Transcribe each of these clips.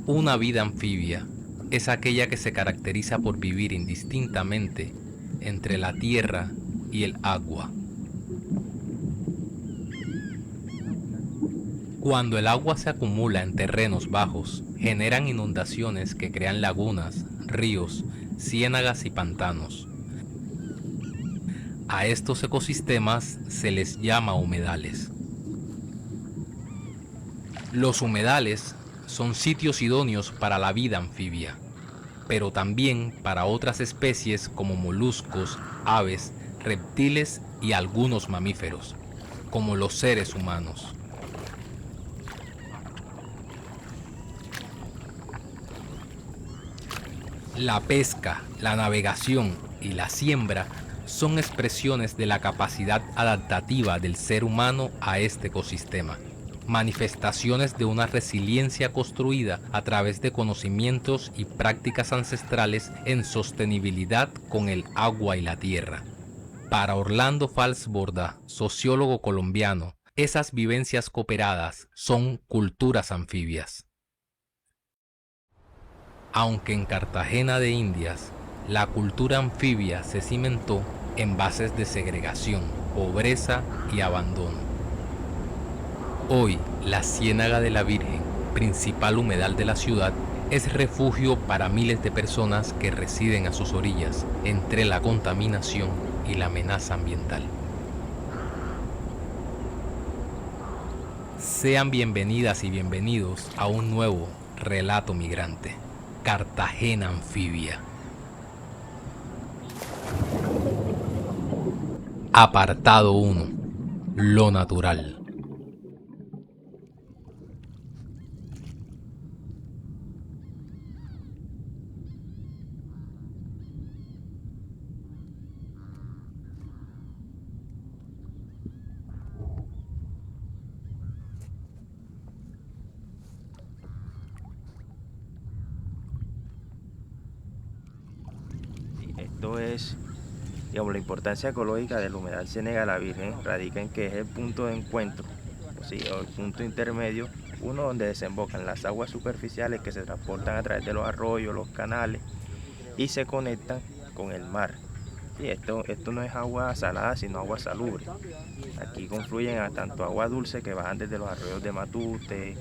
Una vida anfibia es aquella que se caracteriza por vivir indistintamente entre la tierra y el agua. Cuando el agua se acumula en terrenos bajos, generan inundaciones que crean lagunas, ríos, ciénagas y pantanos. A estos ecosistemas se les llama humedales. Los humedales son sitios idóneos para la vida anfibia, pero también para otras especies como moluscos, aves, reptiles y algunos mamíferos, como los seres humanos. La pesca, la navegación y la siembra son expresiones de la capacidad adaptativa del ser humano a este ecosistema, manifestaciones de una resiliencia construida a través de conocimientos y prácticas ancestrales en sostenibilidad con el agua y la tierra. Para Orlando Falsborda, sociólogo colombiano, esas vivencias cooperadas son culturas anfibias. Aunque en Cartagena de Indias la cultura anfibia se cimentó en bases de segregación, pobreza y abandono. Hoy, la Ciénaga de la Virgen, principal humedal de la ciudad, es refugio para miles de personas que residen a sus orillas entre la contaminación y la amenaza ambiental. Sean bienvenidas y bienvenidos a un nuevo relato migrante. Cartagena Anfibia. Apartado 1. Lo natural. Esto es, digamos, la importancia ecológica del humedal Ciénaga de la Virgen radica en que es el punto de encuentro, o el punto intermedio, uno donde desembocan las aguas superficiales que se transportan a través de los arroyos, los canales y se conectan con el mar. Y esto no es agua salada, sino agua salubre. Aquí confluyen a tanto agua dulce que bajan desde los arroyos de Matute,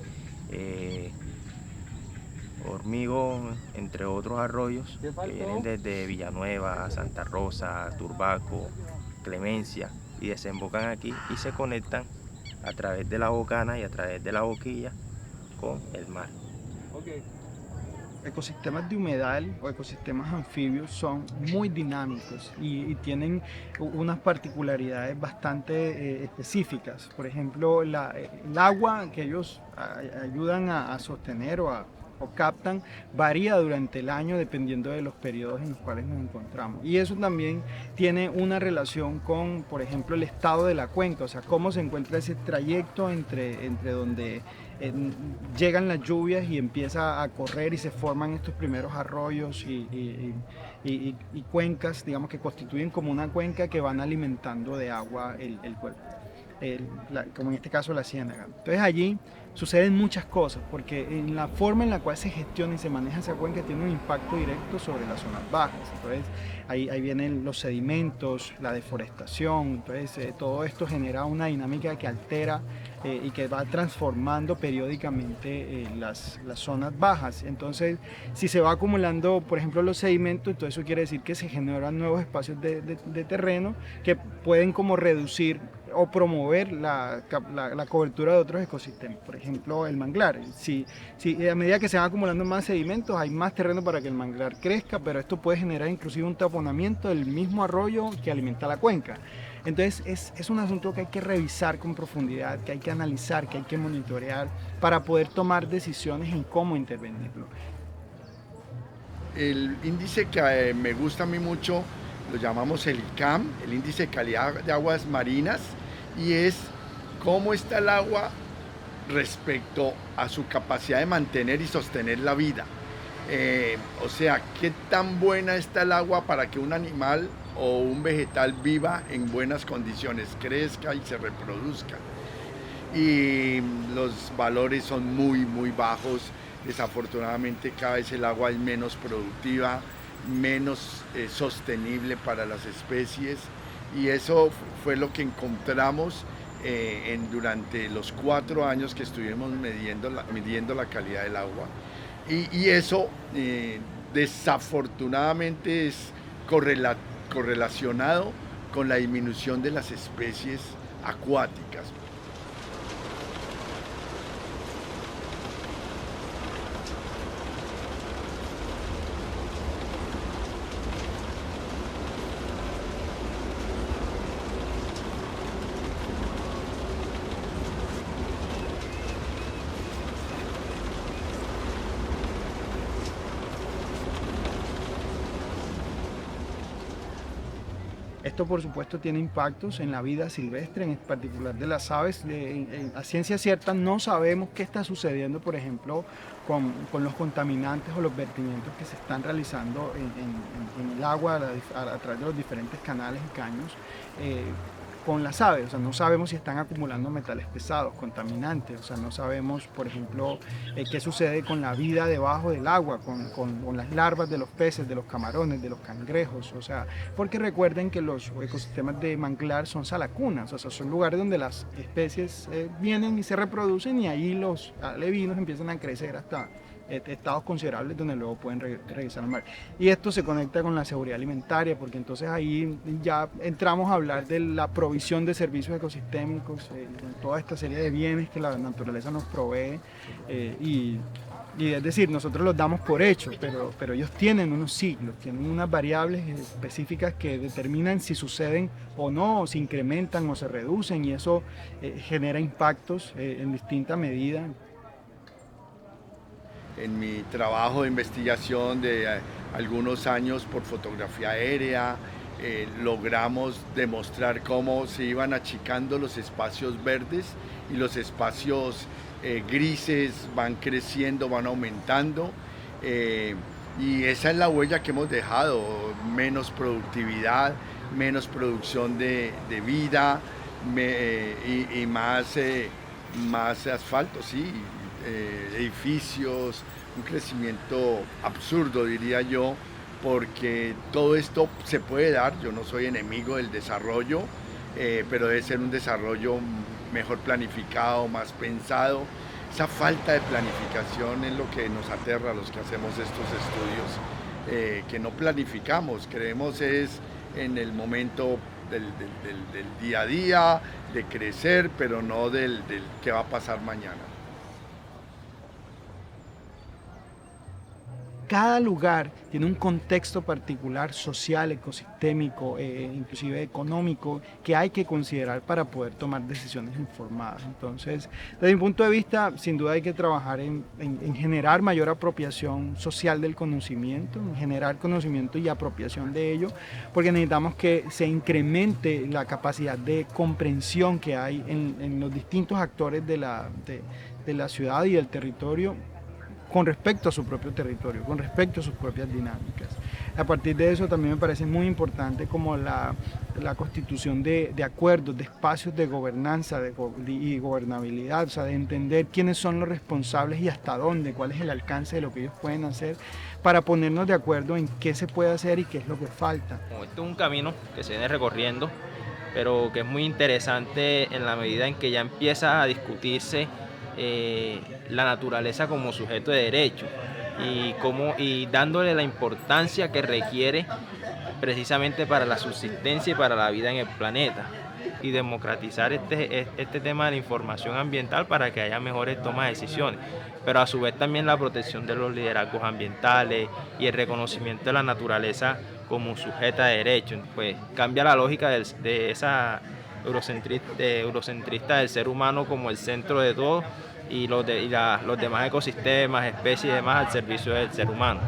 Hormigón, entre otros arroyos que vienen desde Villanueva, Santa Rosa, Turbaco, Clemencia, y desembocan aquí y se conectan a través de la bocana y a través de la boquilla con el mar. Ecosistemas de humedal o ecosistemas anfibios son muy dinámicos y tienen unas particularidades bastante específicas. Por ejemplo, el agua que ellos ayudan a sostener o captan varía durante el año dependiendo de los periodos en los cuales nos encontramos. Y eso también tiene una relación con, por ejemplo, el estado de la cuenca, o sea, cómo se encuentra ese trayecto entre donde llegan las lluvias y empieza a correr y se forman estos primeros arroyos y cuencas, digamos, que constituyen como una cuenca que van alimentando de agua el cuerpo. Como en este caso la ciénaga. Entonces allí suceden muchas cosas, porque en la forma en la cual se gestiona y se maneja esa cuenca tiene un impacto directo sobre las zonas bajas. Entonces ahí vienen los sedimentos, la deforestación, entonces todo esto genera una dinámica que altera y que va transformando periódicamente las zonas bajas. Entonces si se va acumulando, por ejemplo, los sedimentos, entonces eso quiere decir que se generan nuevos espacios de terreno que pueden como reducir o promover la cobertura de otros ecosistemas, por ejemplo el manglar. Si a medida que se van acumulando más sedimentos hay más terreno para que el manglar crezca, pero esto puede generar inclusive un taponamiento del mismo arroyo que alimenta la cuenca. Entonces es un asunto que hay que revisar con profundidad, que hay que analizar, que hay que monitorear para poder tomar decisiones en cómo intervenirlo. El índice que me gusta a mí mucho lo llamamos el ICAM, el índice de calidad de aguas marinas, y es cómo está el agua respecto a su capacidad de mantener y sostener la vida. O sea, qué tan buena está el agua para que un animal o un vegetal viva en buenas condiciones, crezca y se reproduzca. Y los valores son muy bajos, Desafortunadamente cada vez el agua es menos productiva, menos sostenible para las especies, y eso fue lo que encontramos durante los 4 años que estuvimos midiendo la calidad del agua. Y eso desafortunadamente es correlacionado con la disminución de las especies acuáticas. Esto, por supuesto, tiene impactos en la vida silvestre, en particular de las aves. A ciencia cierta no sabemos qué está sucediendo, por ejemplo, con los contaminantes o los vertimientos que se están realizando en el agua a través de los diferentes canales y caños con las aves. O sea, no sabemos si están acumulando metales pesados, contaminantes. O sea, no sabemos, por ejemplo, qué sucede con la vida debajo del agua, con las larvas de los peces, de los camarones, de los cangrejos. O sea, porque recuerden que los ecosistemas de manglar son salacunas, o sea, son lugares donde las especies vienen y se reproducen, y ahí los alevinos empiezan a crecer hasta estados considerables donde luego pueden regresar al mar. Y esto se conecta con la seguridad alimentaria, porque entonces ahí ya entramos a hablar de la provisión de servicios ecosistémicos, con toda esta serie de bienes que la naturaleza nos provee, y es decir, nosotros los damos por hecho, pero ellos tienen unos siglos, tienen unas variables específicas que determinan si suceden o no, o se incrementan o se reducen, y eso genera impactos en distinta medida. En mi trabajo de investigación de algunos años por fotografía aérea, logramos demostrar cómo se iban achicando los espacios verdes y los espacios grises van creciendo, van aumentando, y esa es la huella que hemos dejado: menos productividad, menos producción de vida, y más asfalto, sí, edificios, un crecimiento absurdo, diría yo, porque todo esto se puede dar. Yo no soy enemigo del desarrollo, pero debe ser un desarrollo mejor planificado, más pensado. Esa falta de planificación es lo que nos aterra a los que hacemos estos estudios, que no planificamos, creemos es en el momento del día a día, de crecer, pero no del qué va a pasar mañana. Cada lugar tiene un contexto particular, social, ecosistémico, inclusive económico, que hay que considerar para poder tomar decisiones informadas. Entonces, desde mi punto de vista, sin duda hay que trabajar en generar mayor apropiación social del conocimiento, en generar conocimiento y apropiación de ello, porque necesitamos que se incremente la capacidad de comprensión que hay en los distintos actores de la ciudad y del territorio, con respecto a su propio territorio, con respecto a sus propias dinámicas. A partir de eso también me parece muy importante como la constitución de acuerdos, de espacios de gobernanza y gobernabilidad, o sea, de entender quiénes son los responsables y hasta dónde, cuál es el alcance de lo que ellos pueden hacer, para ponernos de acuerdo en qué se puede hacer y qué es lo que falta. Este es un camino que se viene recorriendo, pero que es muy interesante en la medida en que ya empieza a discutirse la naturaleza como sujeto de derecho y dándole la importancia que requiere precisamente para la subsistencia y para la vida en el planeta, y democratizar este tema de la información ambiental para que haya mejores tomas de decisiones, pero a su vez también la protección de los liderazgos ambientales y el reconocimiento de la naturaleza como sujeta de derecho. Pues cambia la lógica de esa eurocentrista del ser humano como el centro de todo, y los demás ecosistemas, especies y demás al servicio del ser humano.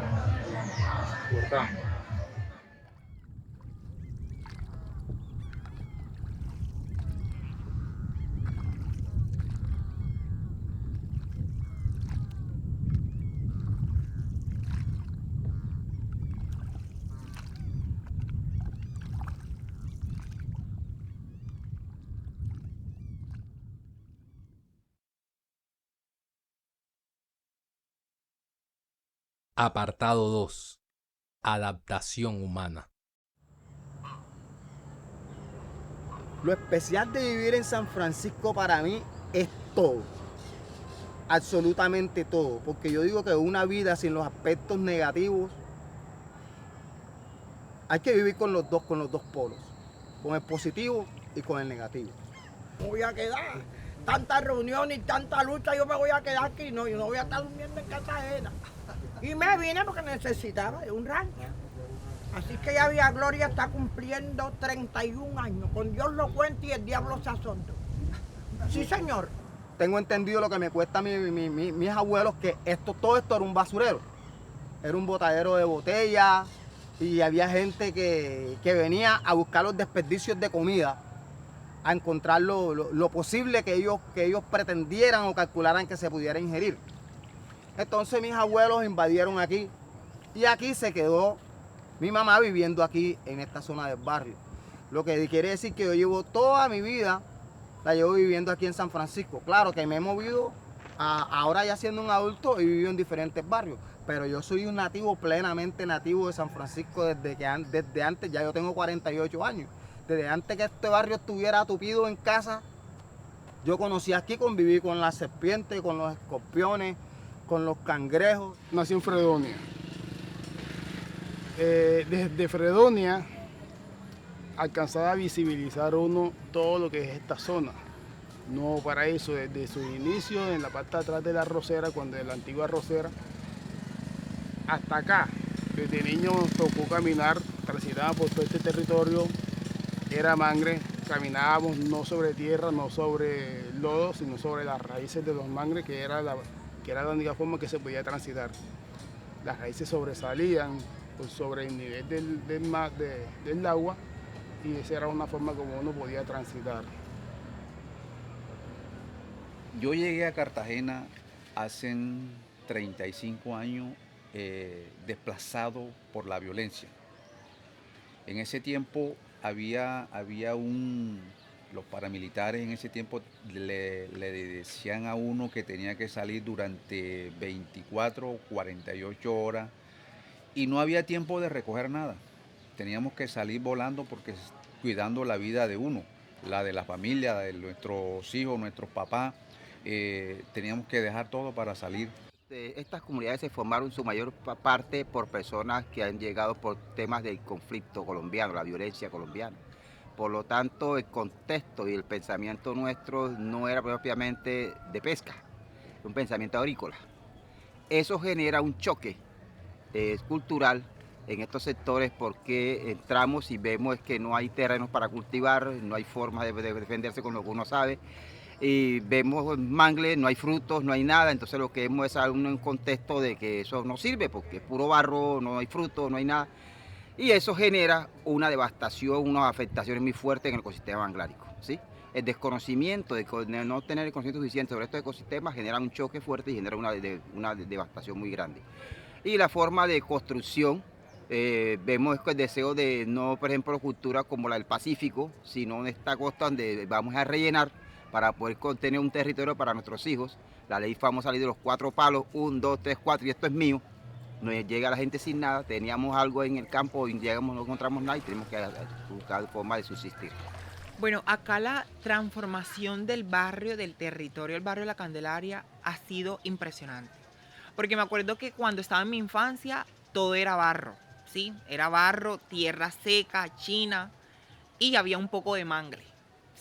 Apartado 2. Adaptación humana. Lo especial de vivir en San Francisco para mí es todo, absolutamente todo, porque yo digo que una vida sin los aspectos negativos, hay que vivir con los dos polos, con el positivo y con el negativo. Me voy a quedar, tantas reuniones y tanta lucha, yo me voy a quedar aquí, no, yo no voy a estar durmiendo en casa ajena. Y me vine porque necesitaba de un rancho. Así que ya Villa Gloria está cumpliendo 31 años. Con Dios lo cuenta y el diablo se asombra. Sí, señor. Tengo entendido lo que me cuesta mis abuelos, que todo esto era un basurero. Era un botadero de botellas y había gente que venía a buscar los desperdicios de comida, a encontrar lo posible que ellos pretendieran o calcularan que se pudiera ingerir. Entonces mis abuelos invadieron aquí y aquí se quedó mi mamá viviendo aquí en esta zona del barrio. Lo que quiere decir que yo llevo toda mi vida, la llevo viviendo aquí en San Francisco. Claro que me he movido, ahora ya siendo un adulto, he vivido en diferentes barrios, pero yo soy un nativo, plenamente nativo de San Francisco desde antes, ya yo tengo 48 años. Desde antes que este barrio estuviera tupido en casa, yo conocí aquí, conviví con las serpientes, con los escorpiones, con los cangrejos. Nací en Fredonia. Desde Fredonia alcanzaba a visibilizar uno todo lo que es esta zona. Nuevo Paraíso, desde su inicio en la parte de atrás de la arrocera, cuando de la antigua arrocera, hasta acá. Desde niño nos tocó caminar, transitábamos por todo este territorio, era mangre, caminábamos no sobre tierra, no sobre lodo, sino sobre las raíces de los mangres, que era la única forma que se podía transitar. Las raíces sobresalían sobre el nivel del agua y esa era una forma como uno podía transitar. Yo llegué a Cartagena hace 35 años desplazado por la violencia. En ese tiempo los paramilitares en ese tiempo le decían a uno que tenía que salir durante 24 o 48 horas y no había tiempo de recoger nada. Teníamos que salir volando porque cuidando la vida de uno, la de la familia, de nuestros hijos, nuestros papás. Teníamos que dejar todo para salir. Estas comunidades se formaron su mayor parte por personas que han llegado por temas del conflicto colombiano, la violencia colombiana. Por lo tanto, el contexto y el pensamiento nuestro no era propiamente de pesca, un pensamiento agrícola. Eso genera un choque cultural en estos sectores porque entramos y vemos que no hay terrenos para cultivar, no hay forma de defenderse con lo que uno sabe. Y vemos mangles, no hay frutos, no hay nada, entonces lo que vemos es un contexto de que eso no sirve porque es puro barro, no hay frutos, no hay nada. Y eso genera una devastación, unas afectaciones muy fuertes en el ecosistema manglárico, ¿sí? El desconocimiento, de no tener el conocimiento suficiente sobre estos ecosistemas genera un choque fuerte y genera una devastación muy grande. Y la forma de construcción, vemos el deseo de no, por ejemplo, cultura como la del Pacífico, sino en esta costa donde vamos a rellenar para poder tener un territorio para nuestros hijos. La ley famosa ley de los 4 palos, 1, 2, 3, 4, y esto es mío. Nos llega la gente sin nada, teníamos algo en el campo y llegamos, no encontramos nada y tenemos que buscar forma de subsistir. Bueno, acá la transformación del barrio, del territorio, el barrio de la Candelaria, ha sido impresionante. Porque me acuerdo que cuando estaba en mi infancia, todo era barro, ¿sí? Era barro, tierra seca, china, y había un poco de mangle,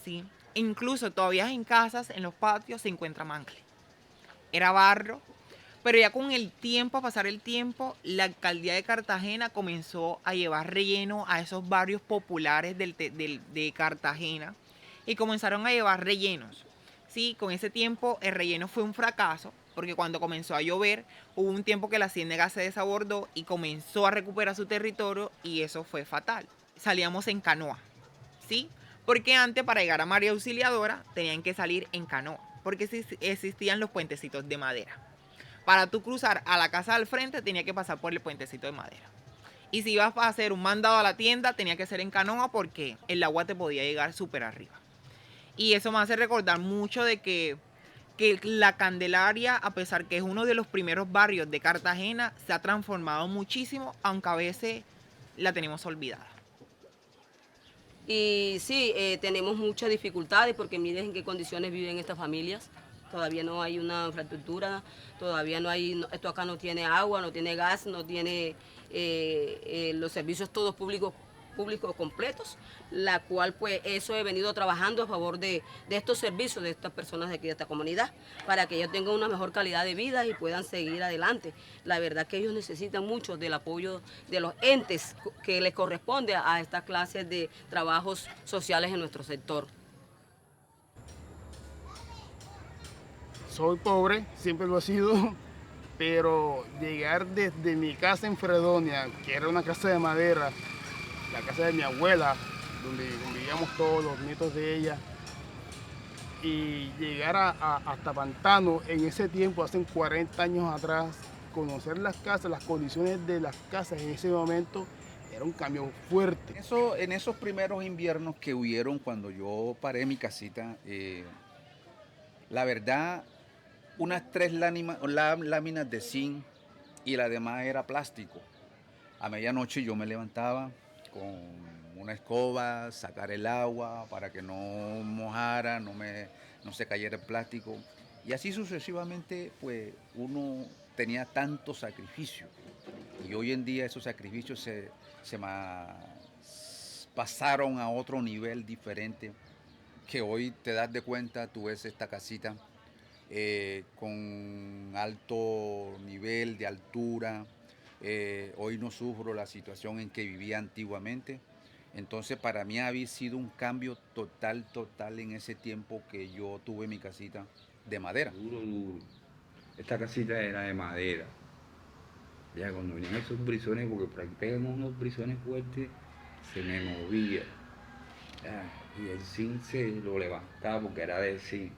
¿sí? Incluso todavía en casas, en los patios, se encuentra mangle. Era barro, pero ya con el tiempo, a pasar el tiempo, la alcaldía de Cartagena comenzó a llevar relleno a esos barrios populares de Cartagena y comenzaron a llevar rellenos. Sí, con ese tiempo el relleno fue un fracaso, porque cuando comenzó a llover, hubo un tiempo que la ciénaga se desabordó y comenzó a recuperar su territorio y eso fue fatal. Salíamos en canoa, ¿sí? Porque antes para llegar a María Auxiliadora tenían que salir en canoa, porque existían los puentecitos de madera. Para tú cruzar a la casa del frente tenía que pasar por el puentecito de madera. Y si ibas a hacer un mandado a la tienda tenía que ser en canoa porque el agua te podía llegar súper arriba. Y eso me hace recordar mucho de que que la Candelaria, a pesar que es uno de los primeros barrios de Cartagena, se ha transformado muchísimo, aunque a veces la tenemos olvidada. Y sí, tenemos muchas dificultades porque miren en qué condiciones viven estas familias. Todavía no hay una infraestructura, todavía no hay, esto acá no tiene agua, no tiene gas, no tiene los servicios todos públicos completos, la cual pues eso he venido trabajando a favor de estos servicios de estas personas de aquí de esta comunidad, para que ellos tengan una mejor calidad de vida y puedan seguir adelante. La verdad que ellos necesitan mucho del apoyo de los entes que les corresponde a estas clases de trabajos sociales en nuestro sector. Soy pobre, siempre lo he sido, pero llegar desde mi casa en Fredonia, que era una casa de madera, la casa de mi abuela, donde vivíamos todos los nietos de ella, y llegar hasta Pantano en ese tiempo, hace 40 años atrás, conocer las casas, las condiciones de las casas en ese momento, era un cambio fuerte. En esos primeros inviernos que hubieron cuando yo paré mi casita, la verdad, unas 3 láminas de zinc y la demás era plástico. A medianoche yo me levantaba con una escoba, sacar el agua para que no mojara, no se cayera el plástico. Y así sucesivamente, pues uno tenía tanto sacrificio. Y hoy en día esos sacrificios pasaron a otro nivel diferente, que hoy te das de cuenta, tú ves esta casita con alto nivel de altura. Hoy no sufro la situación en que vivía antiguamente. Entonces para mí había sido un cambio total en ese tiempo que yo tuve mi casita de madera. Duro. Esta casita era de madera. Ya cuando venían esos brisones, porque por aquí pegan unos brisones fuertes, se me movía. Ya, y el zinc se lo levantaba porque era de zinc.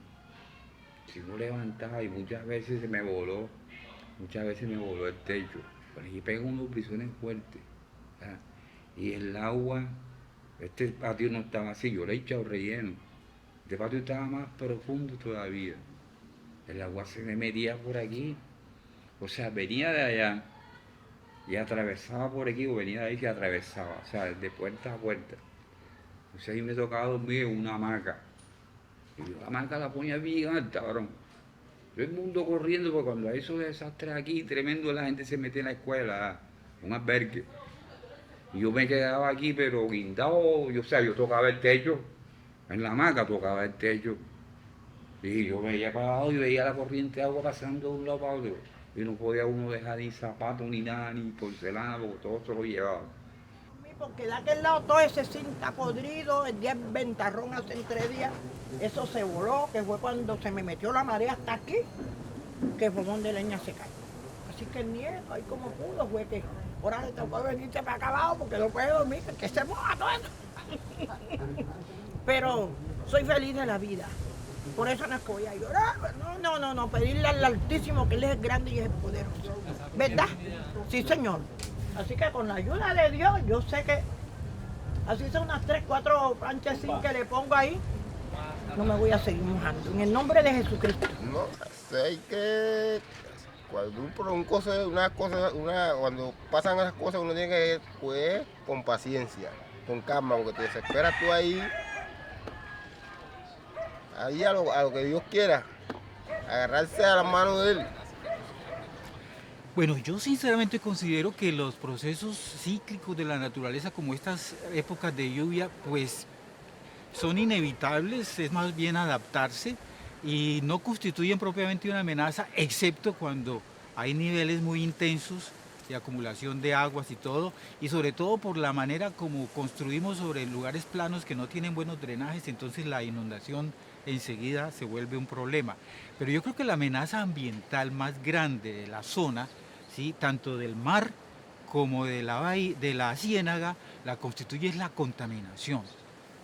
Si lo levantaba y muchas veces me voló el techo. Por aquí pegan unos brisones fuertes. ¿Ya? Y el agua, este patio no estaba así, yo le he echado relleno. Este patio estaba más profundo todavía. El agua se me metía por aquí. O sea, venía de allá y atravesaba por aquí, o venía de ahí y atravesaba. O sea, de puerta a puerta. O sea, ahí me tocaba dormir en una hamaca. Y yo la hamaca la ponía bien alta, varón. Todo el mundo corriendo, porque cuando hay esos desastres aquí, tremendo, la gente se mete en la escuela, un albergue. Y yo me quedaba aquí, pero guindado, yo tocaba el techo, en la hamaca tocaba el techo. Y yo veía para abajo y veía la corriente de agua pasando de un lado para otro. Y no podía uno dejar ni zapatos, ni nada, ni porcelana, porque todo se lo llevaba. Porque de aquel lado todo ese zinc está podrido, el día en ventarrón hace 3 días, eso se voló, que fue cuando se me metió la marea hasta aquí, que fue donde leña se cayó. Así que el nieto, ahí como pudo, fue que ahora le tocó venirse para acá abajo porque no puede dormir, que se moja todo eso. Pero soy feliz de la vida, por eso no es que voy a llorar, no, pedirle al Altísimo que Él es grande y es poderoso, ¿verdad? Sí, Señor. Así que con la ayuda de Dios, yo sé que así son unas 3, 4 planchas que le pongo ahí, no me voy a seguir mojando. En el nombre de Jesucristo. No, hay que cuando pasan esas cosas uno tiene que pues con paciencia, con calma, porque te desesperas tú ahí a lo que Dios quiera, agarrarse a las manos de Él. Bueno, yo sinceramente considero que los procesos cíclicos de la naturaleza, como estas épocas de lluvia, pues son inevitables, es más bien adaptarse y no constituyen propiamente una amenaza, excepto cuando hay niveles muy intensos de acumulación de aguas y todo, y sobre todo por la manera como construimos sobre lugares planos que no tienen buenos drenajes, entonces la inundación enseguida se vuelve un problema. Pero yo creo que la amenaza ambiental más grande de la zona, ¿sí?, tanto del mar como de la ciénaga, la constituye es la contaminación.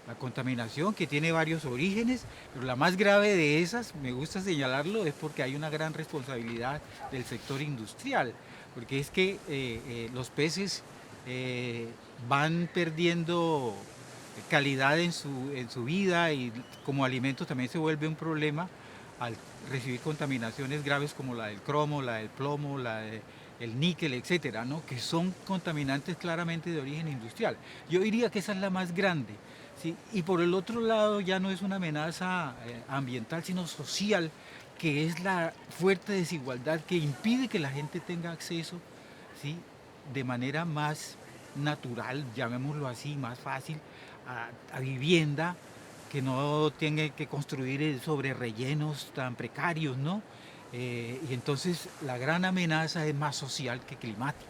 La contaminación que tiene varios orígenes, pero la más grave de esas, me gusta señalarlo, es porque hay una gran responsabilidad del sector industrial, porque es que los peces van perdiendo calidad en su vida y como alimento también se vuelve un problema al recibir contaminaciones graves como la del cromo, la del plomo, el níquel, etcétera, ¿no? Que son contaminantes claramente de origen industrial. Yo diría que esa es la más grande, ¿sí? Y por el otro lado ya no es una amenaza ambiental, sino social, que es la fuerte desigualdad que impide que la gente tenga acceso, ¿sí?, de manera más natural, llamémoslo así, más fácil, a vivienda, que no tiene que construir sobre rellenos tan precarios, ¿no? Y entonces la gran amenaza es más social que climática.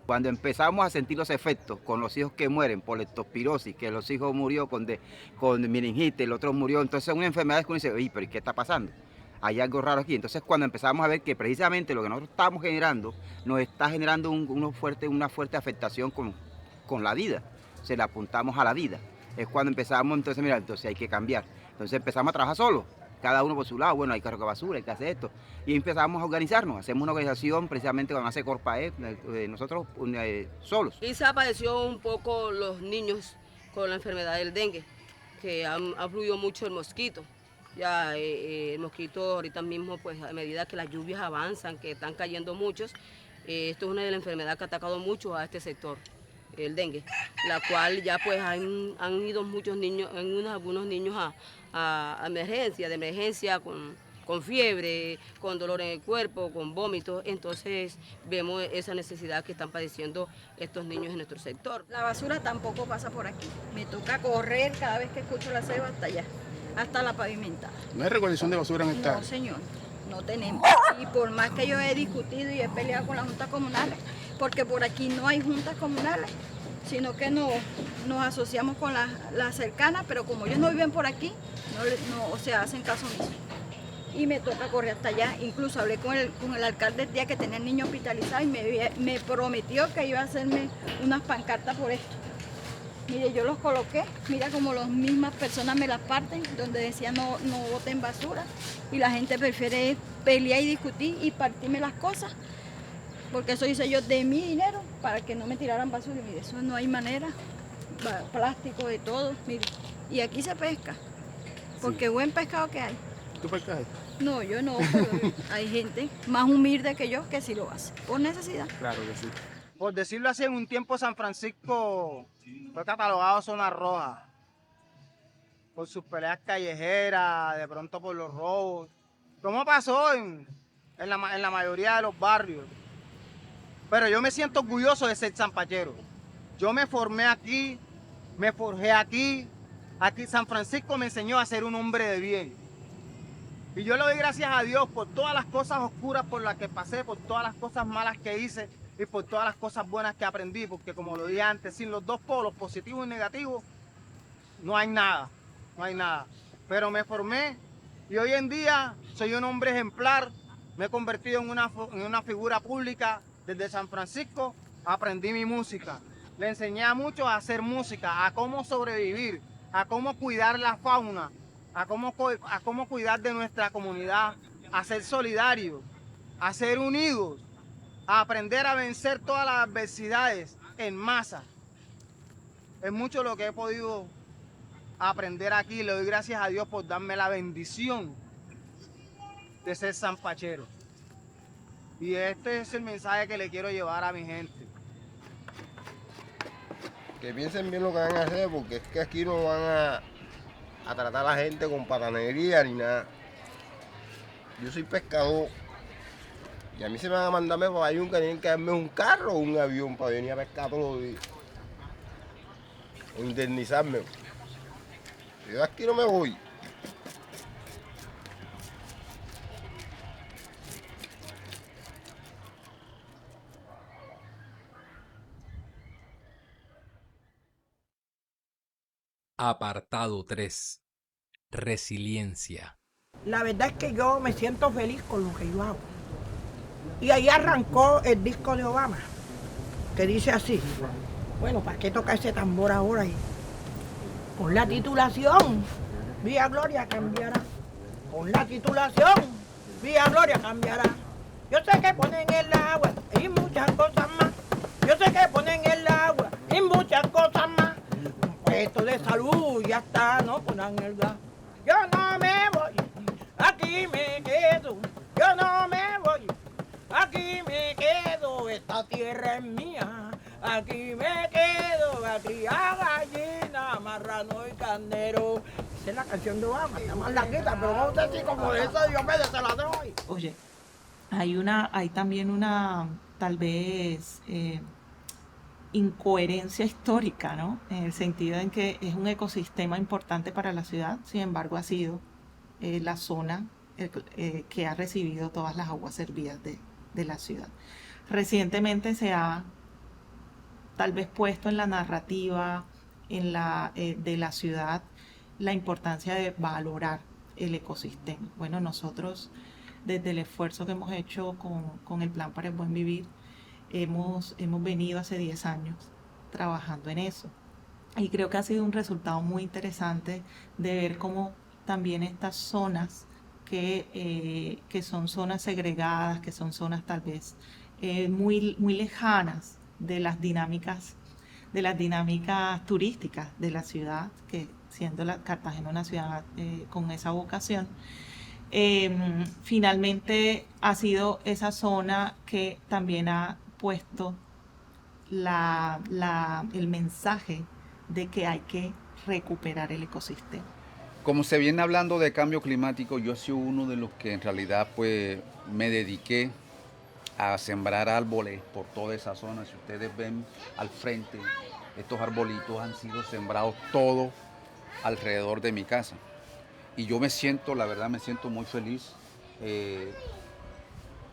Cuando empezamos a sentir los efectos con los hijos que mueren por leptospirosis, que los hijos murió con meningitis, el otro murió, entonces son enfermedades que uno dice, oye, pero ¿qué está pasando? Hay algo raro aquí. Entonces cuando empezamos a ver que precisamente lo que nosotros estamos generando nos está generando una fuerte afectación con la vida, se le apuntamos a la vida. Es cuando empezamos, entonces mira, entonces hay que cambiar. Entonces empezamos a trabajar solos, cada uno por su lado, bueno, hay que recoger basura, hay que hacer esto. Y empezamos a organizarnos, hacemos una organización precisamente cuando hace Corpae, nosotros solos. Quizá padeció un poco los niños con la enfermedad del dengue, que ha fluido mucho el mosquito. Ya el mosquito ahorita mismo, pues a medida que las lluvias avanzan, que están cayendo muchos, esto es una de las enfermedades que ha atacado mucho a este sector, el dengue, la cual ya pues han ido muchos niños, algunos niños a emergencia con fiebre, con dolor en el cuerpo, con vómitos. Entonces vemos esa necesidad que están padeciendo estos niños en nuestro sector. La basura tampoco pasa por aquí, me toca correr cada vez que escucho la ceba hasta allá, hasta la pavimentada. ¿No hay recolección de basura en esta? No, señor, no tenemos. Y por más que yo he discutido y he peleado con las juntas comunales, porque por aquí no hay juntas comunales, sino que nos asociamos con las cercanas, pero como ellos no viven por aquí, o sea, hacen caso omiso. Y me toca correr hasta allá. Incluso hablé con el alcalde el día que tenía el niño hospitalizado y me prometió que iba a hacerme unas pancartas por esto. Mire, yo los coloqué, mira como las mismas personas me las parten, donde decía no boten basura, y la gente prefiere pelear y discutir y partirme las cosas, porque eso hice yo de mi dinero para que no me tiraran basura. Y mire, eso no hay manera, plástico de todo, mire, y aquí se pesca, porque buen pescado que hay. ¿Tú pescas? No, yo no, pero hay gente más humilde que yo que sí lo hace, por necesidad. Claro que sí. Por decirlo así, en un tiempo San Francisco fue catalogado zona roja por sus peleas callejeras, de pronto por los robos, como pasó en la mayoría de los barrios. Pero yo me siento orgulloso de ser zampachero. Yo me formé aquí, me forjé aquí. Aquí San Francisco me enseñó a ser un hombre de bien. Y yo le doy gracias a Dios por todas las cosas oscuras por las que pasé, por todas las cosas malas que hice y por todas las cosas buenas que aprendí, porque como lo dije antes, sin los dos polos, positivo y negativo, no hay nada, no hay nada. Pero me formé y hoy en día soy un hombre ejemplar, me he convertido en una figura pública desde San Francisco, aprendí mi música, le enseñé a muchos a hacer música, a cómo sobrevivir, a cómo cuidar la fauna, a cómo cuidar de nuestra comunidad, a ser solidarios, a ser unidos, a aprender a vencer todas las adversidades en masa. Es mucho lo que he podido aprender aquí. Le doy gracias a Dios por darme la bendición de ser zampachero. Y este es el mensaje que le quiero llevar a mi gente. Que piensen bien lo que van a hacer, porque es que aquí no van a tratar a la gente con patanería ni nada. Yo soy pescador y a mí se me van a mandarme para allá que tienen que darme un carro o un avión para venir a pescar todos los días o indemnizarme. Yo de aquí no me voy. Apartado 3. Resiliencia. La verdad es que yo me siento feliz con lo que yo hago. Y ahí arrancó el disco de Obama, que dice así. Bueno, ¿para qué toca ese tambor ahora? Con la titulación, Vía Gloria cambiará. Con la titulación, Vía Gloria cambiará. Yo sé que ponen el agua y muchas cosas más. Yo sé que ponen el agua y muchas cosas más. esto de salud ya está, no ponen el gas. Yo no me voy, aquí me quedo. Yo no me voy, aquí me quedo. Esta tierra es mía. Aquí me quedo, a criar gallina, marrano y candero. Esa es la canción de Obama, está más larguita, pero no sé si como eso Diomedes se la doy hoy. Oye, hay también una, tal vez, incoherencia histórica, ¿no? En el sentido en que es un ecosistema importante para la ciudad, sin embargo ha sido la zona que ha recibido todas las aguas servidas de la ciudad. Recientemente se ha tal vez puesto en la narrativa de la ciudad la importancia de valorar el ecosistema. Bueno, nosotros desde el esfuerzo que hemos hecho con el Plan para el Buen Vivir, hemos venido hace 10 años trabajando en eso. Y creo que ha sido un resultado muy interesante de ver cómo también estas zonas que son zonas segregadas, que son zonas tal vez muy lejanas de las dinámicas turísticas de la ciudad, que siendo Cartagena una ciudad con esa vocación, finalmente ha sido esa zona que también ha puesto el mensaje de que hay que recuperar el ecosistema. Como se viene hablando de cambio climático, yo he sido uno de los que en realidad pues me dediqué a sembrar árboles por toda esa zona. Si ustedes ven al frente, estos arbolitos han sido sembrados todo alrededor de mi casa. Y yo me siento, la verdad me siento muy feliz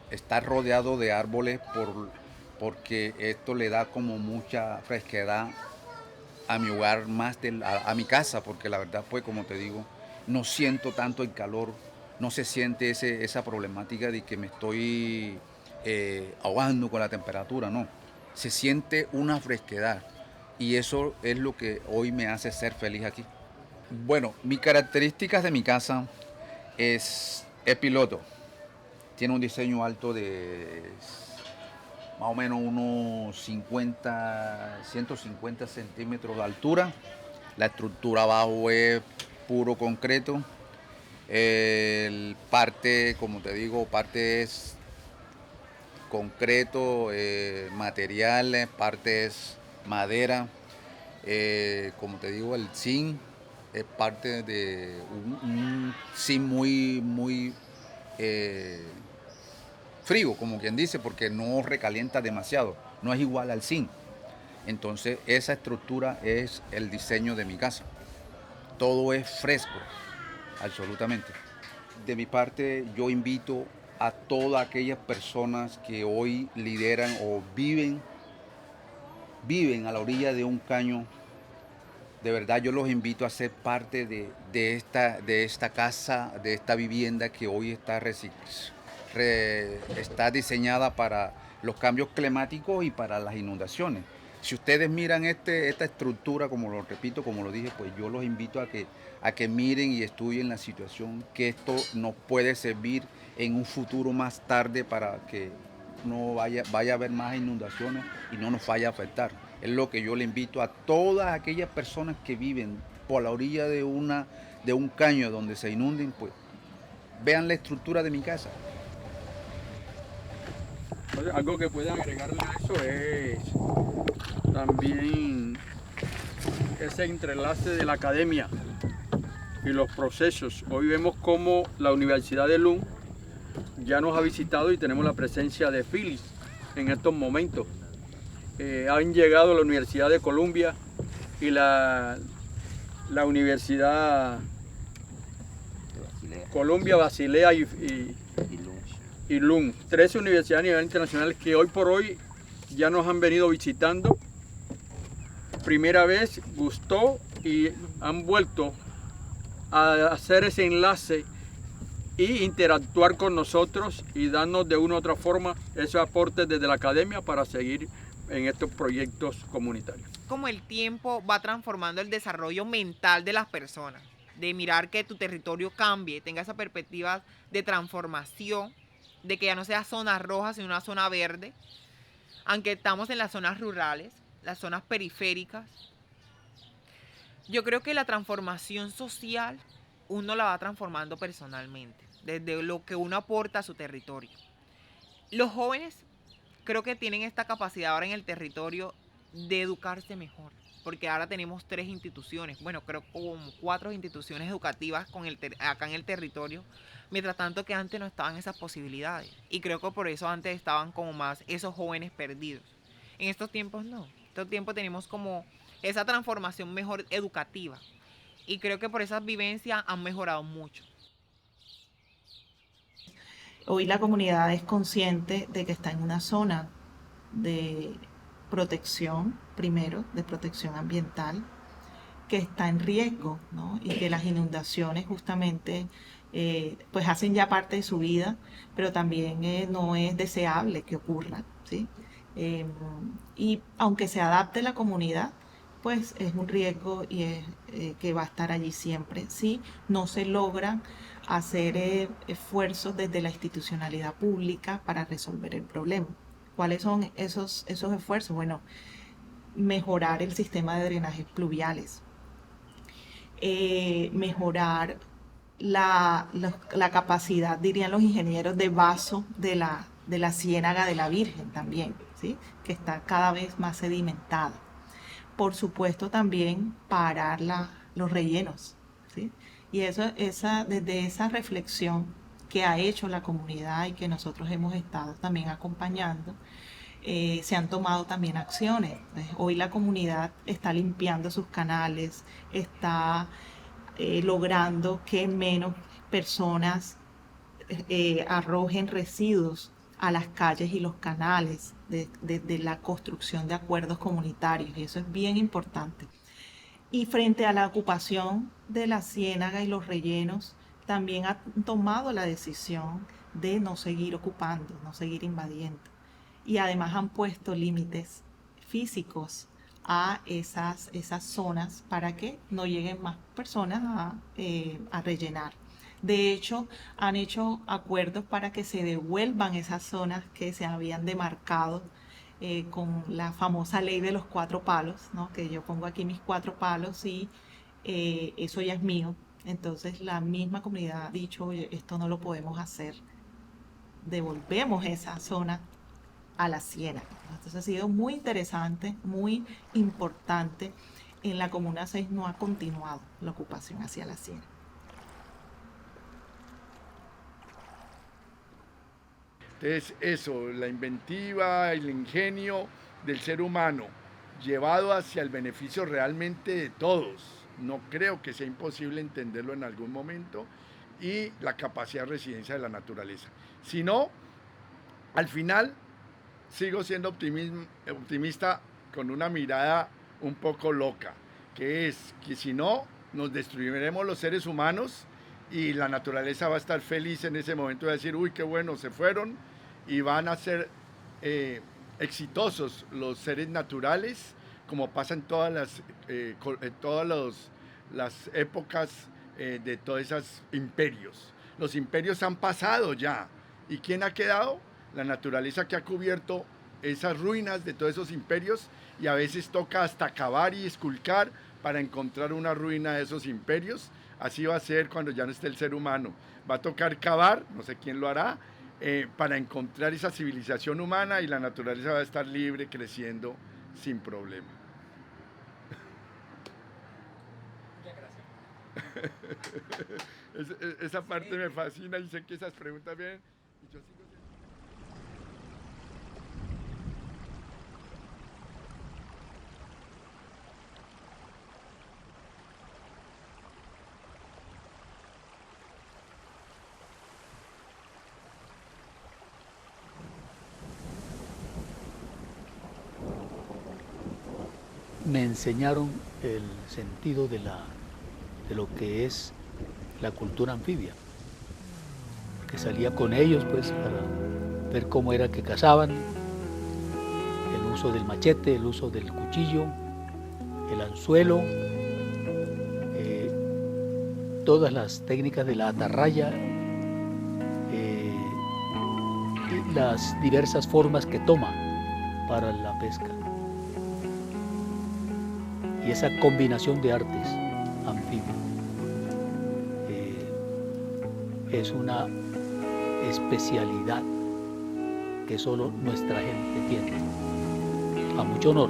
estar rodeado de árboles porque esto le da como mucha fresquedad a mi hogar, más a mi casa, porque la verdad pues como te digo, no siento tanto el calor, no se siente esa problemática de que me estoy ahogando con la temperatura, no. Se siente una fresquedad y eso es lo que hoy me hace ser feliz aquí. Bueno, mis características de mi casa es piloto. Tiene un diseño alto de más o menos unos 150 centímetros de altura. La estructura abajo es puro concreto. Parte, como te digo, parte es concreto, materiales, parte es madera. Como te digo, el zinc es parte de un zinc muy frío, como quien dice, porque no recalienta demasiado, no es igual al zinc. Entonces esa estructura es el diseño de mi casa. Todo es fresco, absolutamente. De mi parte, yo invito a todas aquellas personas que hoy lideran o viven a la orilla de un caño. De verdad yo los invito a ser parte de esta casa, de esta vivienda que hoy está diseñada para los cambios climáticos y para las inundaciones. Si ustedes miran esta estructura, como lo repito, como lo dije, pues yo los invito a que miren y estudien la situación, que esto nos puede servir en un futuro más tarde para que no vaya a haber más inundaciones y no nos vaya a afectar. Es lo que yo le invito a todas aquellas personas que viven por la orilla de un caño donde se inunden, pues vean la estructura de mi casa. Algo que puedan agregarle a eso es también ese entrelace de la academia y los procesos. Hoy vemos cómo la Universidad de Lund ya nos ha visitado y tenemos la presencia de Phyllis en estos momentos. Han llegado la Universidad de Columbia y la Universidad Columbia, Basilea y Lund. 13 universidades a nivel internacional que hoy por hoy ya nos han venido visitando. Primera vez gustó y han vuelto a hacer ese enlace y interactuar con nosotros y darnos de una u otra forma esos aportes desde la academia para seguir en estos proyectos comunitarios. Como el tiempo va transformando el desarrollo mental de las personas, de mirar que tu territorio cambie, tenga esa perspectiva de transformación, de que ya no sea zona roja, sino una zona verde, aunque estamos en las zonas rurales, las zonas periféricas, Yo creo que la transformación social uno la va transformando personalmente, desde lo que uno aporta a su territorio. Los jóvenes creo que tienen esta capacidad ahora en el territorio de educarse mejor, porque ahora tenemos 3 instituciones, bueno, creo como 4 instituciones educativas acá en el territorio, mientras tanto que antes no estaban esas posibilidades. Y creo que por eso antes estaban como más esos jóvenes perdidos. En estos tiempos no. En estos tiempos tenemos como esa transformación mejor educativa. Y creo que por esas vivencias han mejorado mucho. Hoy la comunidad es consciente de que está en una zona de protección, primero, de protección ambiental, que está en riesgo, ¿no? Y que las inundaciones justamente pues hacen ya parte de su vida, pero también no es deseable que ocurra, ¿sí? Y aunque se adapte la comunidad, pues es un riesgo y es que va a estar allí siempre. Si no se logran hacer esfuerzos desde la institucionalidad pública para resolver el problema. ¿Cuáles son esos esfuerzos? Bueno, mejorar el sistema de drenajes pluviales, mejorar la capacidad, dirían los ingenieros, de vaso de la Ciénaga de la Virgen también, ¿sí? Que está cada vez más sedimentada. Por supuesto también parar los rellenos, ¿sí? Y desde esa reflexión que ha hecho la comunidad y que nosotros hemos estado también acompañando, se han tomado también acciones. Hoy la comunidad está limpiando sus canales, está logrando que menos personas arrojen residuos a las calles y los canales de la construcción de acuerdos comunitarios, y eso es bien importante. Y frente a la ocupación de la ciénaga y los rellenos, también han tomado la decisión de no seguir ocupando, no seguir invadiendo. Y además han puesto límites físicos a esas zonas para que no lleguen más personas a rellenar. De hecho, han hecho acuerdos para que se devuelvan esas zonas que se habían demarcado con la famosa ley de los 4 palos, ¿no? Que yo pongo aquí mis 4 palos y eso ya es mío. Entonces la misma comunidad ha dicho, oye, esto no lo podemos hacer, devolvemos esa zona a la ciénaga. Entonces ha sido muy interesante, muy importante. En la Comuna 6 no ha continuado la ocupación hacia la ciénaga. Entonces eso, la inventiva, el ingenio del ser humano llevado hacia el beneficio realmente de todos. No creo que sea imposible entenderlo en algún momento, y la capacidad de resiliencia de la naturaleza. Si no, al final sigo siendo optimista con una mirada un poco loca, que es que si no, nos destruiremos los seres humanos y la naturaleza va a estar feliz en ese momento de decir, uy, qué bueno, se fueron, y van a ser exitosos los seres naturales, como pasa en todas las épocas de todos esos imperios. Los imperios han pasado ya, ¿y quién ha quedado? La naturaleza, que ha cubierto esas ruinas de todos esos imperios, y a veces toca hasta cavar y esculcar para encontrar una ruina de esos imperios. Así va a ser cuando ya no esté el ser humano. Va a tocar cavar, no sé quién lo hará, para encontrar esa civilización humana, y la naturaleza va a estar libre, creciendo sin problema. Esa parte me fascina, y sé que esas preguntas vienen, y yo sigo... Me enseñaron el sentido de lo que es la cultura anfibia, que salía con ellos pues para ver cómo era que cazaban, el uso del machete, el uso del cuchillo, el anzuelo, todas las técnicas de la atarraya, y las diversas formas que toma para la pesca. y esa combinación de artes anfibios es una especialidad que solo nuestra gente tiene. A mucho honor,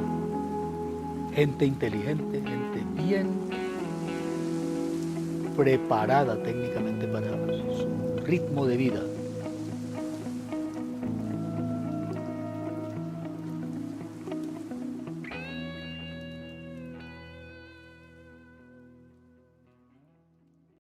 gente inteligente, gente bien preparada técnicamente para su ritmo de vida.